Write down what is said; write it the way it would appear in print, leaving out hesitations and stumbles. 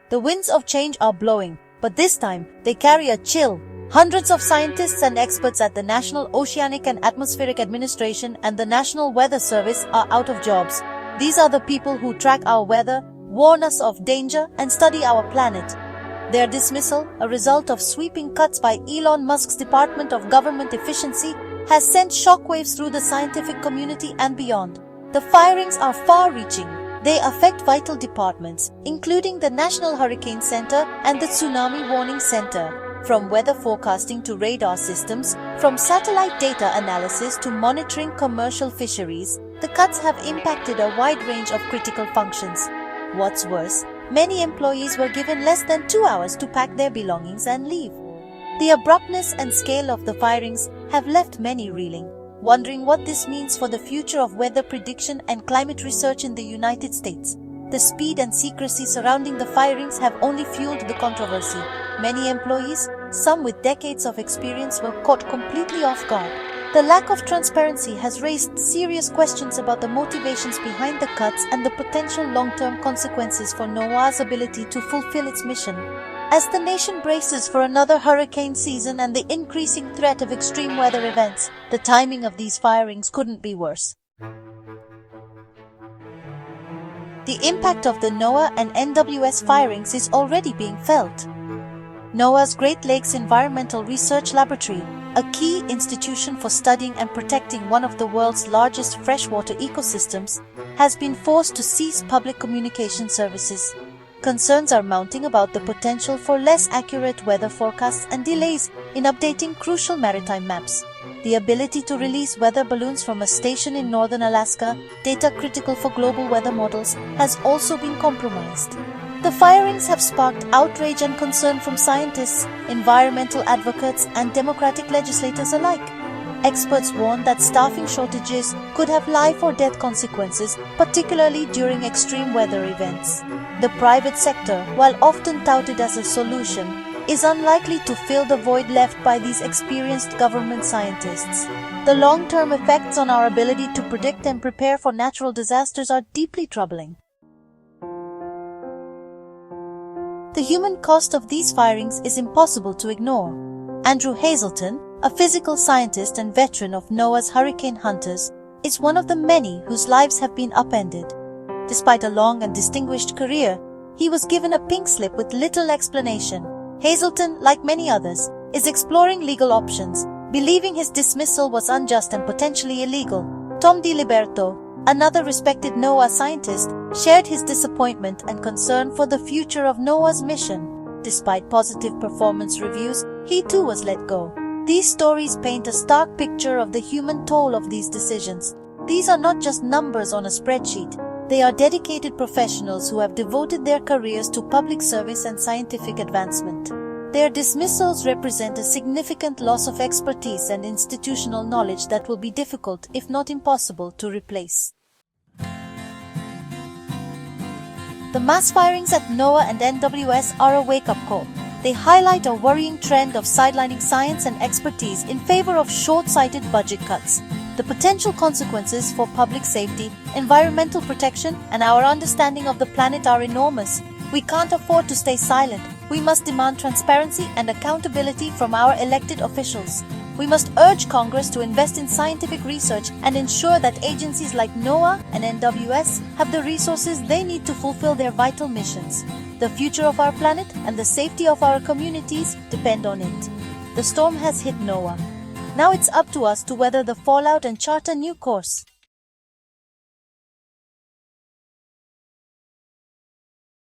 The winds of change are blowing, but this time they carry a chill. Hundreds of scientists and experts at the National Oceanic and Atmospheric Administration and the National Weather Service are out of jobs. These are the people who track our weather, warn us of danger, and study our planet. Their dismissal, a result of sweeping cuts by Elon Musk's Department of Government Efficiency, has sent shockwaves through the scientific community and beyond. The firings are far-reaching. They affect vital departments, including the National Hurricane Center and the Tsunami Warning Center. From weather forecasting to radar systems, from satellite data analysis to monitoring commercial fisheries, the cuts have impacted a wide range of critical functions. What's worse, many employees were given less than 2 hours to pack their belongings and leave. The abruptness and scale of the firings have left many reeling, wondering what this means for the future of weather prediction and climate research in the United States. The speed and secrecy surrounding the firings have only fueled the controversy. Many employees, some with decades of experience, were caught completely off guard. The lack of transparency has raised serious questions about the motivations behind the cuts and the potential long-term consequences for NOAA's ability to fulfill its mission. As the nation braces for another hurricane season and the increasing threat of extreme weather events, the timing of these firings couldn't be worse. The impact of the NOAA and NWS firings is already being felt. NOAA's Great Lakes Environmental Research Laboratory, a key institution for studying and protecting one of the world's largest freshwater ecosystems, has been forced to cease public communication services. Concerns are mounting about the potential for less accurate weather forecasts and delays in updating crucial maritime maps. The ability to release weather balloons from a station in northern Alaska, data critical for global weather models, has also been compromised. The firings have sparked outrage and concern from scientists, environmental advocates, and Democratic legislators alike. Experts warn that staffing shortages could have life or death consequences, particularly during extreme weather events. The private sector, while often touted as a solution, is unlikely to fill the void left by these experienced government scientists. The long-term effects on our ability to predict and prepare for natural disasters are deeply troubling. The human cost of these firings is impossible to ignore. Andrew Hazelton, a physical scientist and veteran of NOAA's hurricane hunters, is one of the many whose lives have been upended. Despite a long and distinguished career, he was given a pink slip with little explanation. Hazelton, like many others, is exploring legal options, believing his dismissal was unjust and potentially illegal. Tom DiLiberto, another respected NOAA scientist, shared his disappointment and concern for the future of NOAA's mission. Despite positive performance reviews, he too was let go. These stories paint a stark picture of the human toll of these decisions. These are not just numbers on a spreadsheet. They are dedicated professionals who have devoted their careers to public service and scientific advancement. Their dismissals represent a significant loss of expertise and institutional knowledge that will be difficult, if not impossible, to replace. The mass firings at NOAA and NWS are a wake-up call. They highlight a worrying trend of sidelining science and expertise in favor of short-sighted budget cuts. The potential consequences for public safety, environmental protection, and our understanding of the planet are enormous. We can't afford to stay silent. We must demand transparency and accountability from our elected officials. We must urge Congress to invest in scientific research and ensure that agencies like NOAA and NWS have the resources they need to fulfill their vital missions. The future of our planet and the safety of our communities depend on it. The storm has hit NOAA. Now it's up to us to weather the fallout and chart a new course.